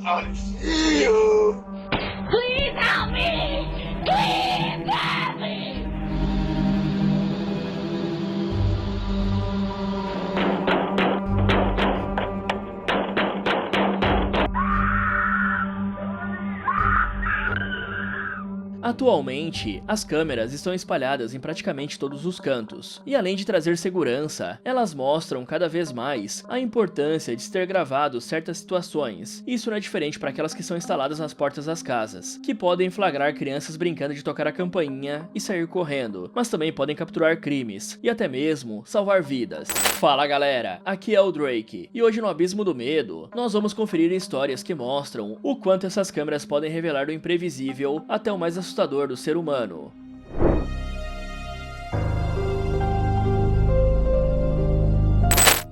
I see you. Please help me! Please help me! Atualmente, as câmeras estão espalhadas em praticamente todos os cantos, e além de trazer segurança, elas mostram cada vez mais a importância de se ter gravado certas situações. Isso não é diferente para aquelas que são instaladas nas portas das casas, que podem flagrar crianças brincando de tocar a campainha e sair correndo, mas também podem capturar crimes, e até mesmo salvar vidas. Fala galera, aqui é o Drake, e hoje no Abismo do Medo, nós vamos conferir histórias que mostram o quanto essas câmeras podem revelar do imprevisível até o mais assustador do ser humano.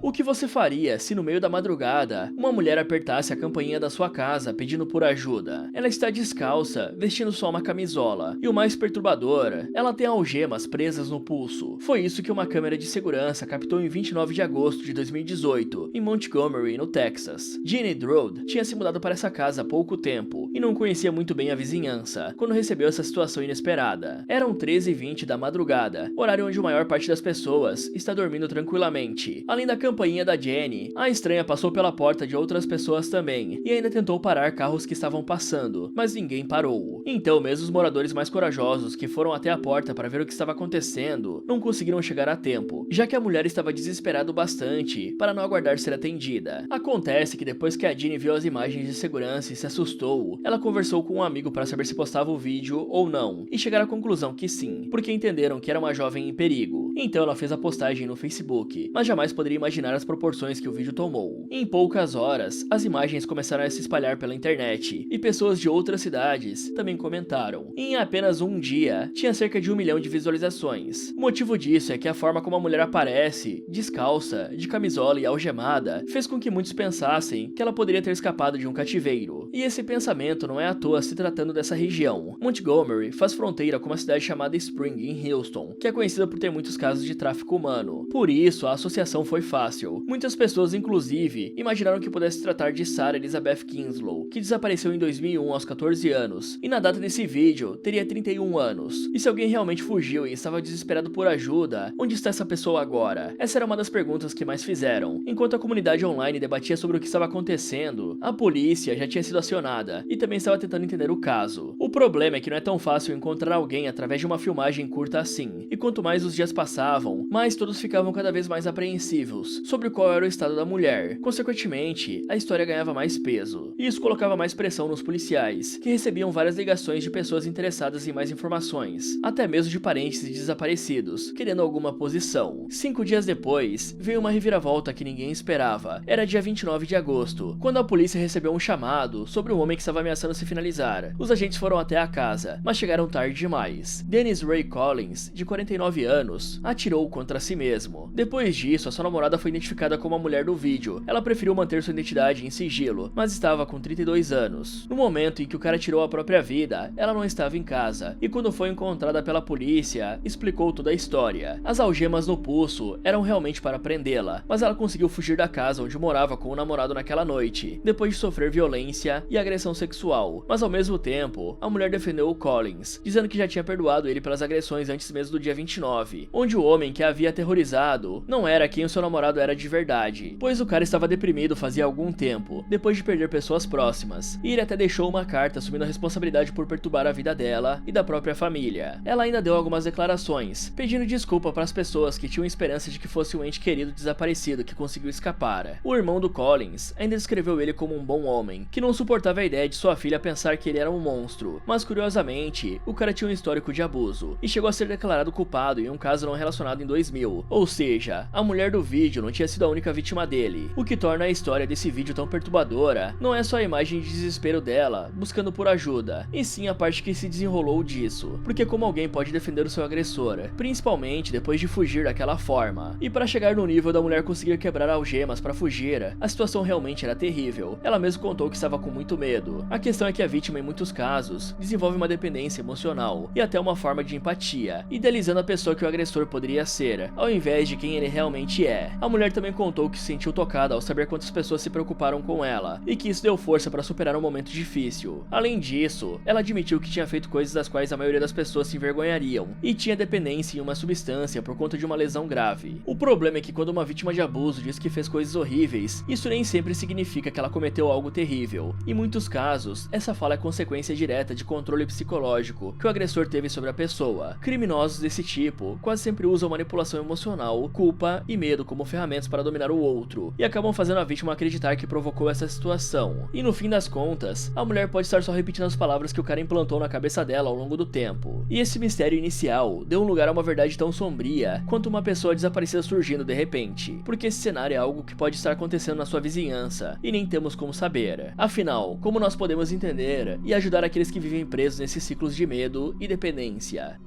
O que você faria se no meio da madrugada, uma mulher apertasse a campainha da sua casa pedindo por ajuda? Ela está descalça, vestindo só uma camisola, e o mais perturbador, ela tem algemas presas no pulso. Foi isso que uma câmera de segurança captou em 29 de agosto de 2018, em Montgomery, no Texas. Jeannie Drode tinha se mudado para essa casa há pouco tempo, e não conhecia muito bem a vizinhança, quando recebeu essa situação inesperada. Eram 13h20 da madrugada, horário onde a maior parte das pessoas está dormindo tranquilamente. Além da campainha da Jenny, a estranha passou pela porta de outras pessoas também, e ainda tentou parar carros que estavam passando, mas ninguém parou. Então mesmo os moradores mais corajosos que foram até a porta para ver o que estava acontecendo, não conseguiram chegar a tempo, já que a mulher estava desesperada o bastante para não aguardar ser atendida. Acontece que depois que a Jenny viu as imagens de segurança e se assustou, ela conversou com um amigo para saber se postava o vídeo ou não, e chegaram à conclusão que sim, porque entenderam que era uma jovem em perigo. Então ela fez a postagem no Facebook, mas jamais poderia imaginar as proporções que o vídeo tomou. Em poucas horas, as imagens começaram a se espalhar pela internet, e pessoas de outras cidades também comentaram. Em apenas um dia, tinha cerca de 1 milhão de visualizações. O motivo disso é que a forma como a mulher aparece, descalça, de camisola e algemada, fez com que muitos pensassem que ela poderia ter escapado de um cativeiro. E esse pensamento não é à toa se tratando dessa região. Montgomery faz fronteira com uma cidade chamada Spring, em Houston, que é conhecida por ter muitos casos de tráfico humano. Por isso, a associação foi fácil. Muitas pessoas, inclusive, imaginaram que pudesse se tratar de Sarah Elizabeth Kinslow, que desapareceu em 2001 aos 14 anos, e na data desse vídeo, teria 31 anos. E se alguém realmente fugiu e estava desesperado por ajuda, onde está essa pessoa agora? Essa era uma das perguntas que mais fizeram. Enquanto a comunidade online debatia sobre o que estava acontecendo, a polícia já tinha sido acionada, e também estava tentando entender o caso. O problema é que não é tão fácil encontrar alguém através de uma filmagem curta assim, e quanto mais os dias passavam, mais todos ficavam cada vez mais apreensivos sobre qual era o estado da mulher. Consequentemente, a história ganhava mais peso. E isso colocava mais pressão nos policiais, que recebiam várias ligações de pessoas interessadas em mais informações, até mesmo de parentes de desaparecidos, querendo alguma posição. 5 dias depois, veio uma reviravolta que ninguém esperava. Era dia 29 de agosto, quando a polícia recebeu um chamado sobre um homem que estava ameaçando se finalizar. Os agentes foram até a casa, mas chegaram tarde demais. Dennis Ray Collins, de 49 anos, atirou contra si mesmo. Depois disso, a sua namorada foi identificada como a mulher do vídeo. Ela preferiu manter sua identidade em sigilo, mas estava com 32 anos. No momento em que o cara tirou a própria vida, ela não estava em casa, e quando foi encontrada pela polícia, explicou toda a história. As algemas no pulso eram realmente para prendê-la, mas ela conseguiu fugir da casa onde morava com o namorado naquela noite, depois de sofrer violência e agressão sexual. Mas ao mesmo tempo, a mulher defendeu o Collins, dizendo que já tinha perdoado ele pelas agressões antes mesmo do dia 29, onde o homem que a havia aterrorizado não era quem o seu namorado era de verdade, pois o cara estava deprimido fazia algum tempo, depois de perder pessoas próximas, e ele até deixou uma carta assumindo a responsabilidade por perturbar a vida dela e da própria família. Ela ainda deu algumas declarações, pedindo desculpa para as pessoas que tinham esperança de que fosse um ente querido desaparecido que conseguiu escapar. O irmão do Collins ainda descreveu ele como um bom homem, que não suportava a ideia de sua filha pensar que ele era um monstro, mas curiosamente, o cara tinha um histórico de abuso, e chegou a ser declarado culpado em um caso não relacionado em 2000, ou seja, a mulher do vídeo não tinha sido a única vítima dele. O que torna a história desse vídeo tão perturbadora não é só a imagem de desespero dela buscando por ajuda, e sim a parte que se desenrolou disso, porque como alguém pode defender o seu agressor, principalmente depois de fugir daquela forma. E para chegar no nível da mulher conseguir quebrar algemas para fugir, a situação realmente era terrível. Ela mesmo contou que estava com muito medo. A questão é que a vítima em muitos casos desenvolve uma dependência emocional e até uma forma de empatia, idealizando a pessoa que o agressor poderia ser. ser, ao invés de quem ele realmente é. A mulher também contou que se sentiu tocada ao saber quantas pessoas se preocuparam com ela, e que isso deu força para superar um momento difícil. Além disso, ela admitiu que tinha feito coisas das quais a maioria das pessoas se envergonhariam, e tinha dependência em uma substância por conta de uma lesão grave. O problema é que quando uma vítima de abuso diz que fez coisas horríveis, isso nem sempre significa que ela cometeu algo terrível. Em muitos casos, essa fala é consequência direta de controle psicológico que o agressor teve sobre a pessoa. Criminosos desse tipo quase sempre usam manipulação emocional, culpa e medo como ferramentas para dominar o outro, e acabam fazendo a vítima acreditar que provocou essa situação. E no fim das contas, a mulher pode estar só repetindo as palavras que o cara implantou na cabeça dela ao longo do tempo. E esse mistério inicial deu um lugar a uma verdade tão sombria quanto uma pessoa desaparecida surgindo de repente, porque esse cenário é algo que pode estar acontecendo na sua vizinhança, e nem temos como saber. Afinal, como nós podemos entender e ajudar aqueles que vivem presos nesses ciclos de medo e dependência?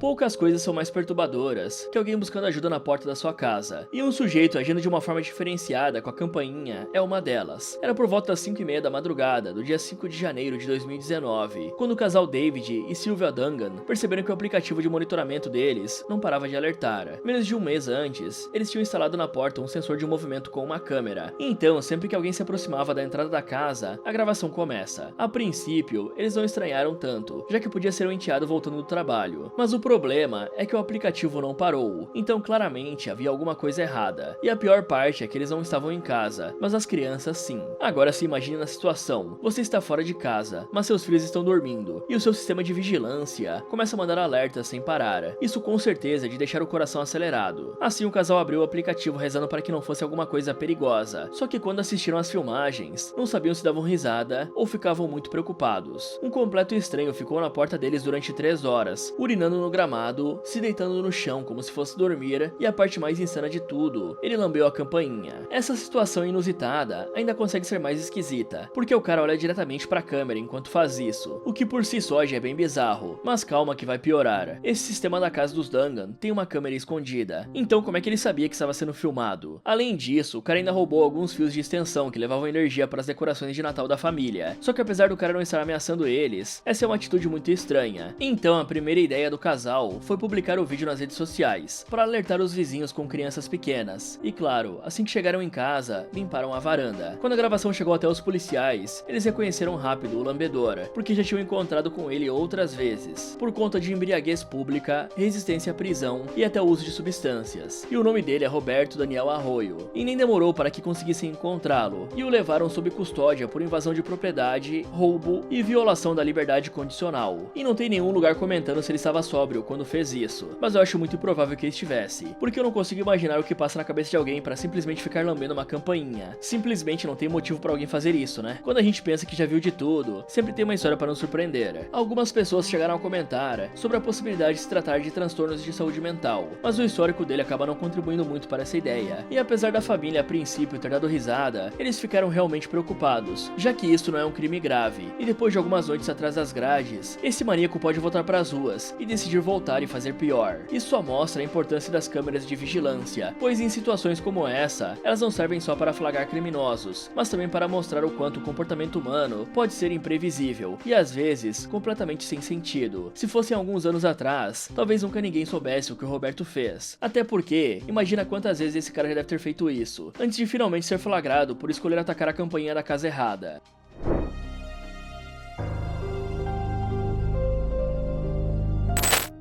Poucas coisas são mais perturbadoras que alguém buscando ajuda na porta da sua casa, e um sujeito agindo de uma forma diferenciada com a campainha é uma delas. Era por volta das 5:30 da madrugada do dia 5 de janeiro de 2019, quando o casal David e Sylvia Dungan perceberam que o aplicativo de monitoramento deles não parava de alertar. Menos de um mês antes, eles tinham instalado na porta um sensor de movimento com uma câmera, então sempre que alguém se aproximava da entrada da casa, a gravação começa. A princípio, eles não estranharam tanto, já que podia ser um enteado voltando do trabalho, mas o problema é que o aplicativo não parou, então claramente havia alguma coisa errada. E a pior parte é que eles não estavam em casa, mas as crianças sim. Agora se imagine na situação, você está fora de casa, mas seus filhos estão dormindo, e o seu sistema de vigilância começa a mandar alertas sem parar. Isso com certeza é de deixar o coração acelerado. Assim o casal abriu o aplicativo rezando para que não fosse alguma coisa perigosa, só que quando assistiram às filmagens, não sabiam se davam risada ou ficavam muito preocupados. Um completo estranho ficou na porta deles durante 3 horas, urinando no gramado, se deitando no chão como se fosse dormir, e a parte mais insana de tudo, ele lambeu a campainha. Essa situação inusitada ainda consegue ser mais esquisita, porque o cara olha diretamente pra câmera enquanto faz isso, o que por si só já é bem bizarro, mas calma que vai piorar. Esse sistema da casa dos Dungan tem uma câmera escondida, então como é que ele sabia que estava sendo filmado? Além disso, o cara ainda roubou alguns fios de extensão que levavam energia para as decorações de Natal da família, só que apesar do cara não estar ameaçando eles, essa é uma atitude muito estranha. Então a primeira ideia do casal foi publicar o vídeo nas redes sociais, para alertar os vizinhos com crianças pequenas. E claro, assim que chegaram em casa, limparam a varanda. Quando a gravação chegou até os policiais, eles reconheceram rápido o lambedor, porque já tinham encontrado com ele outras vezes, por conta de embriaguez pública, resistência à prisão e até o uso de substâncias. E o nome dele é Roberto Daniel Arroio, e nem demorou para que conseguissem encontrá-lo, e o levaram sob custódia por invasão de propriedade, roubo e violação da liberdade condicional. E não tem nenhum lugar comentando se ele estava sóbrio quando fez isso, mas eu acho muito improvável que ele estivesse, porque eu não consigo imaginar o que passa na cabeça de alguém para simplesmente ficar lambendo uma campainha. Simplesmente não tem motivo para alguém fazer isso, né? Quando a gente pensa que já viu de tudo, sempre tem uma história para nos surpreender. Algumas pessoas chegaram a comentar sobre a possibilidade de se tratar de transtornos de saúde mental, mas o histórico dele acaba não contribuindo muito para essa ideia. E apesar da família a princípio ter dado risada, eles ficaram realmente preocupados, já que isso não é um crime grave, e depois de algumas noites atrás das grades, esse maníaco pode voltar para as ruas e decidir voltar e fazer pior. Isso só mostra a importância das câmeras de vigilância, pois em situações como essa, elas não servem só para flagrar criminosos, mas também para mostrar o quanto o comportamento humano pode ser imprevisível e às vezes completamente sem sentido. Se fossem alguns anos atrás, talvez nunca ninguém soubesse o que o Roberto fez. Até porque, imagina quantas vezes esse cara já deve ter feito isso, antes de finalmente ser flagrado por escolher atacar a campainha da casa errada.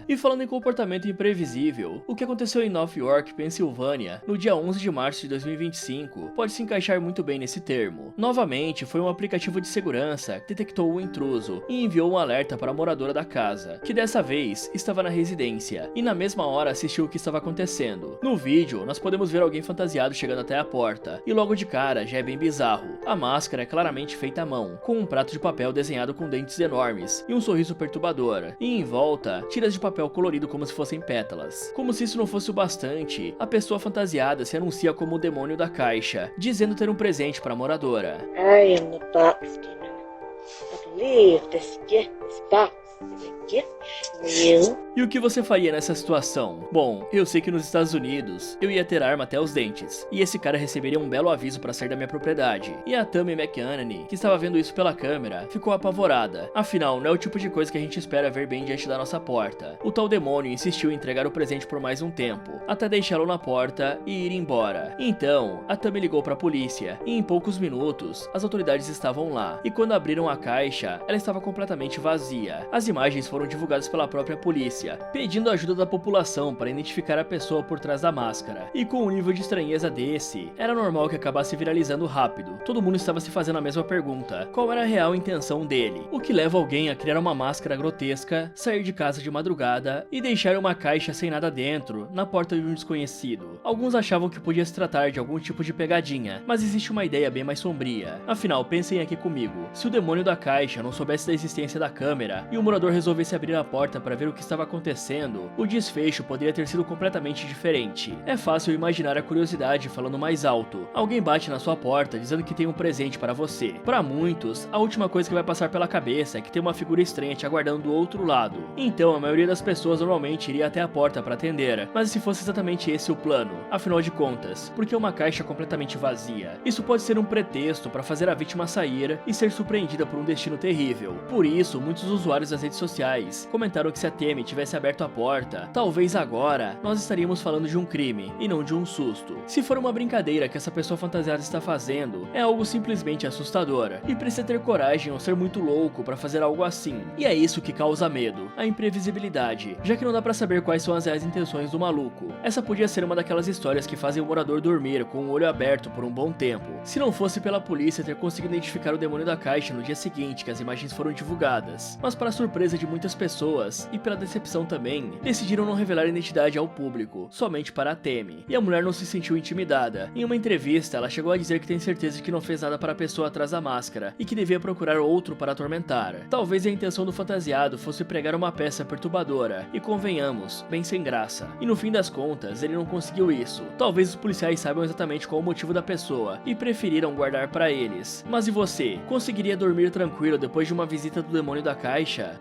E falando em comportamento imprevisível, o que aconteceu em North York, Pensilvânia, no dia 11 de março de 2025, pode se encaixar muito bem nesse termo. Novamente, foi um aplicativo de segurança que detectou o intruso e enviou um alerta para a moradora da casa, que dessa vez estava na residência, e na mesma hora assistiu o que estava acontecendo. No vídeo, nós podemos ver alguém fantasiado chegando até a porta, e logo de cara já é bem bizarro. A máscara é claramente feita à mão, com um prato de papel desenhado com dentes enormes e um sorriso perturbador, e em volta, tiras de papel colorido como se fossem pétalas. Como se isso não fosse o bastante, a pessoa fantasiada se anuncia como o demônio da caixa, dizendo ter um presente para a moradora. I am the box demon. I believe this gift is box. Quê? Eu? E o que você faria nessa situação? Bom, eu sei que nos Estados Unidos eu ia ter arma até os dentes, e esse cara receberia um belo aviso para sair da minha propriedade. E a Tammy McAnany, que estava vendo isso pela câmera, ficou apavorada. Afinal, não é o tipo de coisa que a gente espera ver bem diante da nossa porta. O tal demônio insistiu em entregar o presente por mais um tempo, até deixá-lo na porta e ir embora. Então, a Tammy ligou para a polícia, e em poucos minutos, as autoridades estavam lá. E quando abriram a caixa, ela estava completamente vazia. As imagens foram divulgadas pela própria polícia, pedindo a ajuda da população para identificar a pessoa por trás da máscara. E com um nível de estranheza desse, era normal que acabasse viralizando rápido. Todo mundo estava se fazendo a mesma pergunta: qual era a real intenção dele? O que leva alguém a criar uma máscara grotesca, sair de casa de madrugada e deixar uma caixa sem nada dentro na porta de um desconhecido? Alguns achavam que podia se tratar de algum tipo de pegadinha, mas existe uma ideia bem mais sombria. Afinal, pensem aqui comigo: se o demônio da caixa não soubesse da existência da câmera e o morador resolvesse abrir a porta para ver o que estava acontecendo, o desfecho poderia ter sido completamente diferente. É fácil imaginar a curiosidade falando mais alto. Alguém bate na sua porta dizendo que tem um presente para você. Para muitos, a última coisa que vai passar pela cabeça é que tem uma figura estranha te aguardando do outro lado. Então, a maioria das pessoas normalmente iria até a porta para atender. Mas e se fosse exatamente esse o plano? Afinal de contas, por que uma caixa completamente vazia? Isso pode ser um pretexto para fazer a vítima sair e ser surpreendida por um destino terrível. Por isso, muitos usuários das redes sociais comentaram que se a Tammy tivesse aberto a porta, talvez agora nós estaríamos falando de um crime e não de um susto. Se for uma brincadeira que essa pessoa fantasiada está fazendo, é algo simplesmente assustador e precisa ter coragem ou ser muito louco para fazer algo assim. E é isso que causa medo, a imprevisibilidade, já que não dá para saber quais são as reais intenções do maluco. Essa podia ser uma daquelas histórias que fazem o morador dormir com o olho aberto por um bom tempo. Se não fosse pela polícia ter conseguido identificar o demônio da caixa no dia seguinte que as imagens foram divulgadas, mas para surpresa de muitas pessoas e pela decepção também, decidiram não revelar a identidade ao público, somente para a Tammy. E a mulher não se sentiu intimidada. Em uma entrevista, ela chegou a dizer que tem certeza de que não fez nada para a pessoa atrás da máscara e que devia procurar outro para atormentar. Talvez a intenção do fantasiado fosse pregar uma peça perturbadora e, convenhamos, bem sem graça. E no fim das contas, ele não conseguiu isso. Talvez os policiais saibam exatamente qual o motivo da pessoa e preferiram guardar para eles. Mas e você? Conseguiria dormir tranquilo depois de uma visita do demônio da caixa?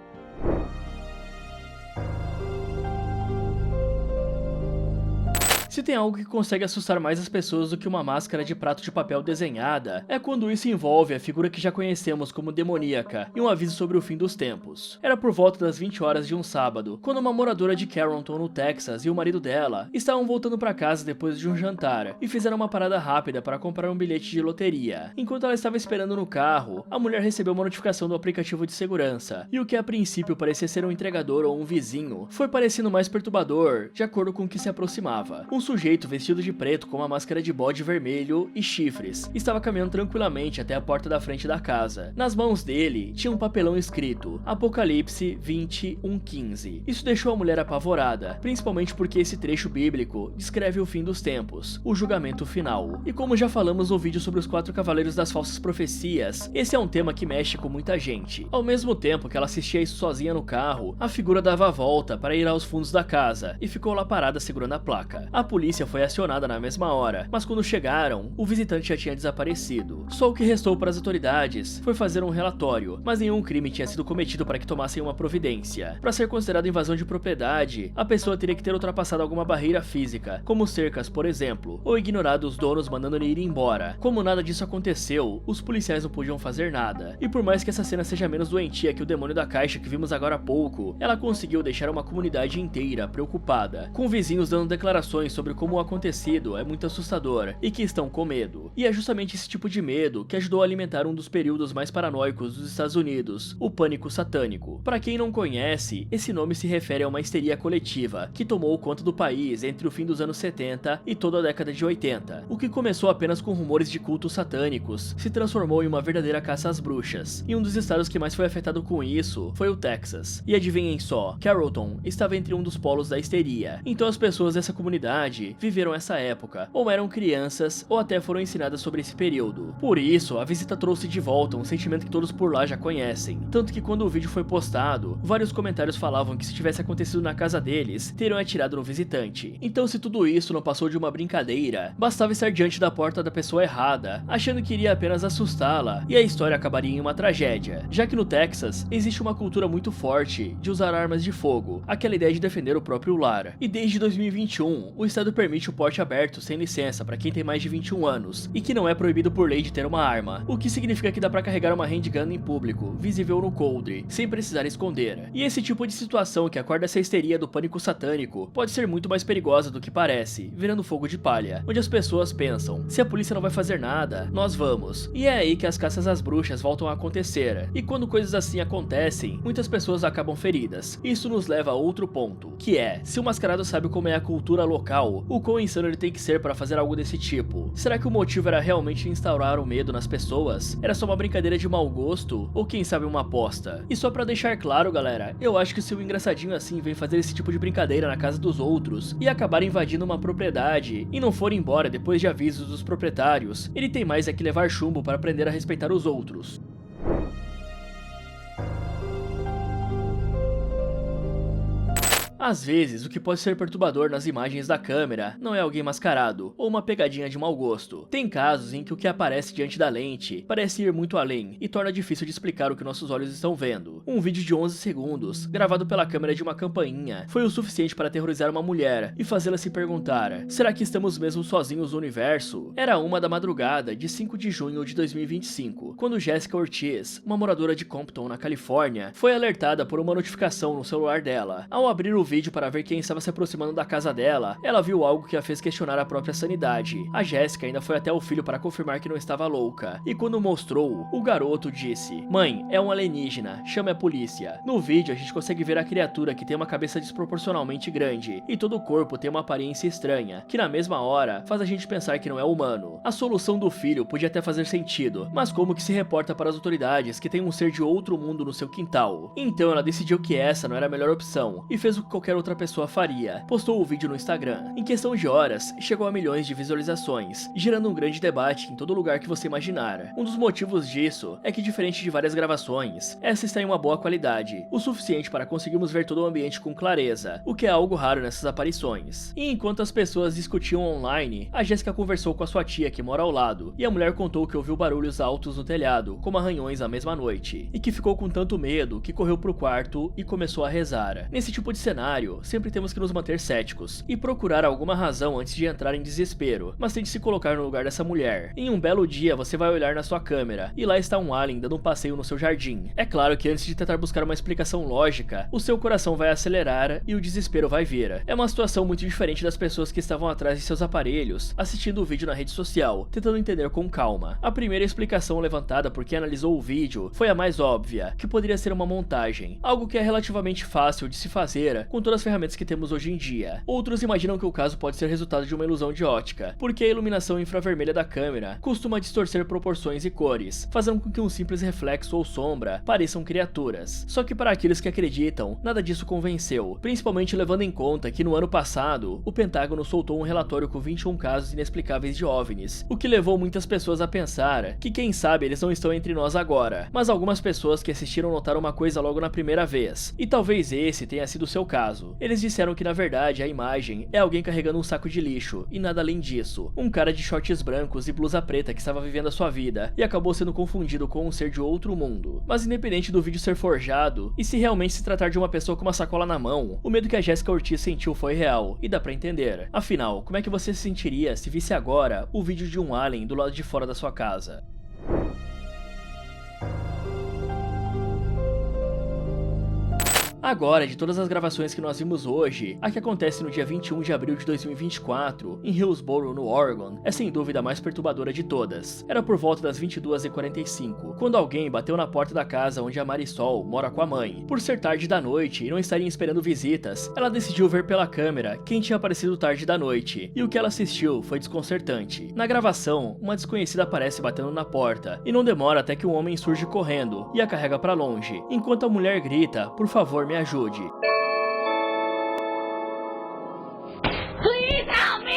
Se tem algo que consegue assustar mais as pessoas do que uma máscara de prato de papel desenhada, é quando isso envolve a figura que já conhecemos como demoníaca e um aviso sobre o fim dos tempos. Era por volta das 20 horas de um sábado, quando uma moradora de Carrollton, no Texas, e o marido dela estavam voltando para casa depois de um jantar e fizeram uma parada rápida para comprar um bilhete de loteria. Enquanto ela estava esperando no carro, a mulher recebeu uma notificação do aplicativo de segurança, e o que a princípio parecia ser um entregador ou um vizinho, foi parecendo mais perturbador de acordo com o que se aproximava. Um sujeito vestido de preto com uma máscara de bode vermelho e chifres estava caminhando tranquilamente até a porta da frente da casa. Nas mãos dele tinha um papelão escrito Apocalipse 21:15. Isso deixou a mulher apavorada, principalmente porque esse trecho bíblico descreve o fim dos tempos, o julgamento final. E como já falamos no vídeo sobre os 4 cavaleiros das falsas profecias, esse é um tema que mexe com muita gente. Ao mesmo tempo que ela assistia isso sozinha no carro, a figura dava a volta para ir aos fundos da casa e ficou lá parada segurando a placa. A polícia foi acionada na mesma hora, mas quando chegaram, o visitante já tinha desaparecido. Só o que restou para as autoridades foi fazer um relatório, mas nenhum crime tinha sido cometido para que tomassem uma providência. Para ser considerado invasão de propriedade, a pessoa teria que ter ultrapassado alguma barreira física, como cercas, por exemplo, ou ignorado os donos mandando ele ir embora. Como nada disso aconteceu, os policiais não podiam fazer nada. E por mais que essa cena seja menos doentia que o demônio da caixa que vimos agora há pouco, ela conseguiu deixar uma comunidade inteira preocupada, com vizinhos dando declarações sobre como o acontecido é muito assustador e que estão com medo. E é justamente esse tipo de medo que ajudou a alimentar um dos períodos mais paranoicos dos Estados Unidos, o pânico satânico. Para quem não conhece, esse nome se refere a uma histeria coletiva que tomou conta do país entre o fim dos anos 70 e toda a década de 80. O que começou apenas com rumores de cultos satânicos se transformou em uma verdadeira caça às bruxas. E um dos estados que mais foi afetado com isso foi o Texas. E adivinhem só, Carrollton estava entre um dos polos da histeria. Então as pessoas dessa comunidade idade viveram essa época, ou eram crianças, ou até foram ensinadas sobre esse período. Por isso, a visita trouxe de volta um sentimento que todos por lá já conhecem. Tanto que quando o vídeo foi postado, vários comentários falavam que se tivesse acontecido na casa deles, teriam atirado no visitante. Então, se tudo isso não passou de uma brincadeira, bastava estar diante da porta da pessoa errada, achando que iria apenas assustá-la, e a história acabaria em uma tragédia, já que no Texas existe uma cultura muito forte de usar armas de fogo, aquela ideia de defender o próprio lar. E desde 2021, o estado permite o porte aberto sem licença para quem tem mais de 21 anos, e que não é proibido por lei de ter uma arma, o que significa que dá para carregar uma handgun em público, visível no coldre, sem precisar esconder. E esse tipo de situação que acorda essa histeria do pânico satânico pode ser muito mais perigosa do que parece, virando fogo de palha, onde as pessoas pensam, se a polícia não vai fazer nada, nós vamos. E é aí que as caças às bruxas voltam a acontecer, e quando coisas assim acontecem, muitas pessoas acabam feridas. Isso nos leva a outro ponto, que é, se o mascarado sabe como é a cultura local, o quão insano ele tem que ser para fazer algo desse tipo? Será que o motivo era realmente instaurar o medo nas pessoas? Era só uma brincadeira de mau gosto? Ou quem sabe uma aposta? E só pra deixar claro, galera, eu acho que se o engraçadinho assim vem fazer esse tipo de brincadeira na casa dos outros e acabar invadindo uma propriedade e não for embora depois de avisos dos proprietários, ele tem mais é que levar chumbo para aprender a respeitar os outros. Às vezes, o que pode ser perturbador nas imagens da câmera não é alguém mascarado, ou uma pegadinha de mau gosto. Tem casos em que o que aparece diante da lente parece ir muito além, e torna difícil de explicar o que nossos olhos estão vendo. Um vídeo de 11 segundos, gravado pela câmera de uma campainha, foi o suficiente para aterrorizar uma mulher e fazê-la se perguntar, será que estamos mesmo sozinhos no universo? Era 1 da madrugada de 5 de junho de 2025, quando Jessica Ortiz, uma moradora de Compton, na Califórnia, foi alertada por uma notificação no celular dela. Ao abrir o vídeo para ver quem estava se aproximando da casa dela, ela viu algo que a fez questionar a própria sanidade. A Jessica ainda foi até o filho para confirmar que não estava louca, e quando mostrou, o garoto disse, mãe, é um alienígena, chame a polícia. No vídeo a gente consegue ver a criatura que tem uma cabeça desproporcionalmente grande, e todo o corpo tem uma aparência estranha, que na mesma hora faz a gente pensar que não é humano. A solução do filho podia até fazer sentido, mas como que se reporta para as autoridades que tem um ser de outro mundo no seu quintal? Então ela decidiu que essa não era a melhor opção, e fez o que qualquer outra pessoa faria. Postou o vídeo no Instagram. Em questão de horas, chegou a milhões de visualizações, gerando um grande debate em todo lugar que você imaginar. Um dos motivos disso é que, diferente de várias gravações, essa está em uma boa qualidade, o suficiente para conseguirmos ver todo o ambiente com clareza, o que é algo raro nessas aparições. E enquanto as pessoas discutiam online, a Jessica conversou com a sua tia que mora ao lado, e a mulher contou que ouviu barulhos altos no telhado, como arranhões à mesma noite, e que ficou com tanto medo que correu pro quarto e começou a rezar. Nesse tipo de cenário, sempre temos que nos manter céticos e procurar alguma razão antes de entrar em desespero, mas tente se colocar no lugar dessa mulher. Em um belo dia você vai olhar na sua câmera e lá está um alien dando um passeio no seu jardim. É claro que antes de tentar buscar uma explicação lógica, o seu coração vai acelerar e o desespero vai vir. É uma situação muito diferente das pessoas que estavam atrás de seus aparelhos, assistindo o vídeo na rede social, tentando entender com calma. A primeira explicação levantada por quem analisou o vídeo foi a mais óbvia, que poderia ser uma montagem, algo que é relativamente fácil de se fazer com todas as ferramentas que temos hoje em dia. Outros imaginam que o caso pode ser resultado de uma ilusão de ótica, porque a iluminação infravermelha da câmera costuma distorcer proporções e cores, fazendo com que um simples reflexo ou sombra pareçam criaturas. Só que para aqueles que acreditam, nada disso convenceu, principalmente levando em conta que no ano passado, o Pentágono soltou um relatório com 21 casos inexplicáveis de OVNIs, o que levou muitas pessoas a pensar que quem sabe eles não estão entre nós agora, mas algumas pessoas que assistiram notaram uma coisa logo na primeira vez, e talvez esse tenha sido o seu caso. Eles disseram que na verdade a imagem é alguém carregando um saco de lixo, e nada além disso. Um cara de shorts brancos e blusa preta que estava vivendo a sua vida, e acabou sendo confundido com um ser de outro mundo. Mas independente do vídeo ser forjado, e se realmente se tratar de uma pessoa com uma sacola na mão, o medo que a Jessica Ortiz sentiu foi real, e dá pra entender. Afinal, como é que você se sentiria se visse agora o vídeo de um alien do lado de fora da sua casa? Agora, de todas as gravações que nós vimos hoje, a que acontece no dia 21 de abril de 2024, em Hillsboro, no Oregon, é sem dúvida a mais perturbadora de todas. Era por volta das 22h45, quando alguém bateu na porta da casa onde a Marisol mora com a mãe. Por ser tarde da noite e não estarem esperando visitas, ela decidiu ver pela câmera quem tinha aparecido tarde da noite, e o que ela assistiu foi desconcertante. Na gravação, uma desconhecida aparece batendo na porta, e não demora até que um homem surge correndo e a carrega pra longe, enquanto a mulher grita, por favor, me ajude. Please help me!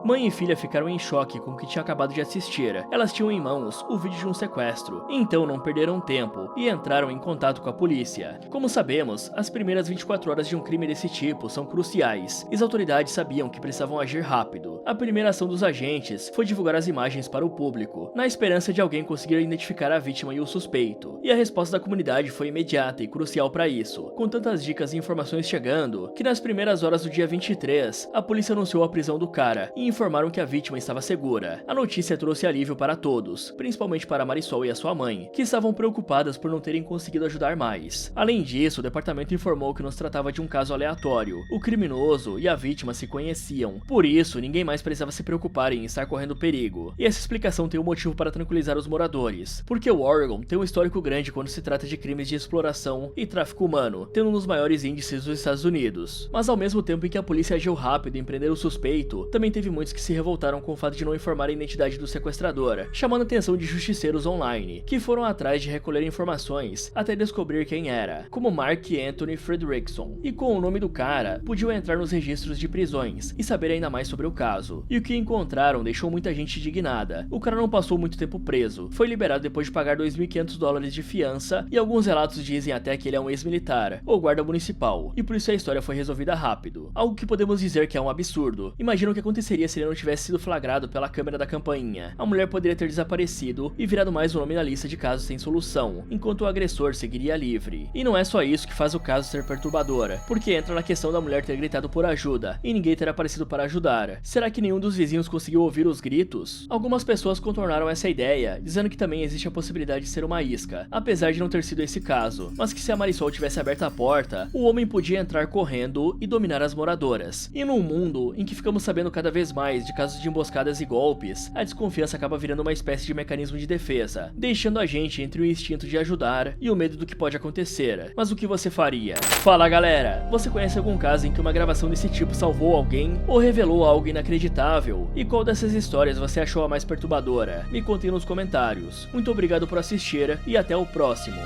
Mãe e filha ficaram em choque com o que tinha acabado de assistir. Elas tinham em mãos o vídeo de um sequestro, então não perderam tempo e entraram em contato com a polícia. Como sabemos, as primeiras 24 horas de um crime desse tipo são cruciais, e as autoridades sabiam que precisavam agir rápido. A primeira ação dos agentes foi divulgar as imagens para o público, na esperança de alguém conseguir identificar a vítima e o suspeito, e a resposta da comunidade foi imediata e crucial para isso, com tantas dicas e informações chegando, que nas primeiras horas do dia 23, a polícia anunciou a prisão do cara e informaram que a vítima estava segura. A notícia trouxe alívio para todos, principalmente para Marisol e a sua mãe, que estavam preocupadas por não terem conseguido ajudar mais. Além disso, o departamento informou que não se tratava de um caso aleatório. O criminoso e a vítima se conheciam, por isso ninguém mais precisava se preocupar em estar correndo perigo. E essa explicação tem um motivo para tranquilizar os moradores, porque o Oregon tem um histórico grande quando se trata de crimes de exploração e tráfico humano, tendo um dos maiores índices dos Estados Unidos. Mas ao mesmo tempo em que a polícia agiu rápido em prender o suspeito, também teve muitos que se revoltaram com o fato de não informar a identidade do sequestrador, chamando a atenção de justiceiros online, que foram atrás de recolher informações até descobrir quem era, como Mark Anthony Fredrickson, e com o nome do cara, podiam entrar nos registros de prisões e saber ainda mais sobre o caso. E o que encontraram deixou muita gente indignada. O cara não passou muito tempo preso, foi liberado depois de pagar $2.500 de fiança, e alguns relatos dizem até que ele é um ex-militar ou guarda municipal, e por isso a história foi resolvida rápido. Algo que podemos dizer que é um absurdo. Imagina o que aconteceria se ele não tivesse sido flagrado pela câmera da campainha. A mulher poderia ter desaparecido e virado mais um nome na lista de casos sem solução, enquanto o agressor seguiria livre. E não é só isso que faz o caso ser perturbador, porque entra na questão da mulher ter gritado por ajuda e ninguém ter aparecido para ajudar. Será que nenhum dos vizinhos conseguiu ouvir os gritos? Algumas pessoas contornaram essa ideia, dizendo que também existe a possibilidade de ser uma isca, apesar de não ter sido esse caso, mas que se a Marisol tivesse aberto a porta, o homem podia entrar correndo e dominar as moradoras. E num mundo em que ficamos sabendo cada vez mais de casos de emboscadas e golpes, a desconfiança acaba virando uma espécie de mecanismo de defesa, deixando a gente entre o instinto de ajudar e o medo do que pode acontecer. Mas o que você faria? Fala galera, você conhece algum caso em que uma gravação desse tipo salvou alguém ou revelou algo inacreditável? E qual dessas histórias você achou a mais perturbadora? Me conte nos comentários. Muito obrigado por assistir e até o próximo.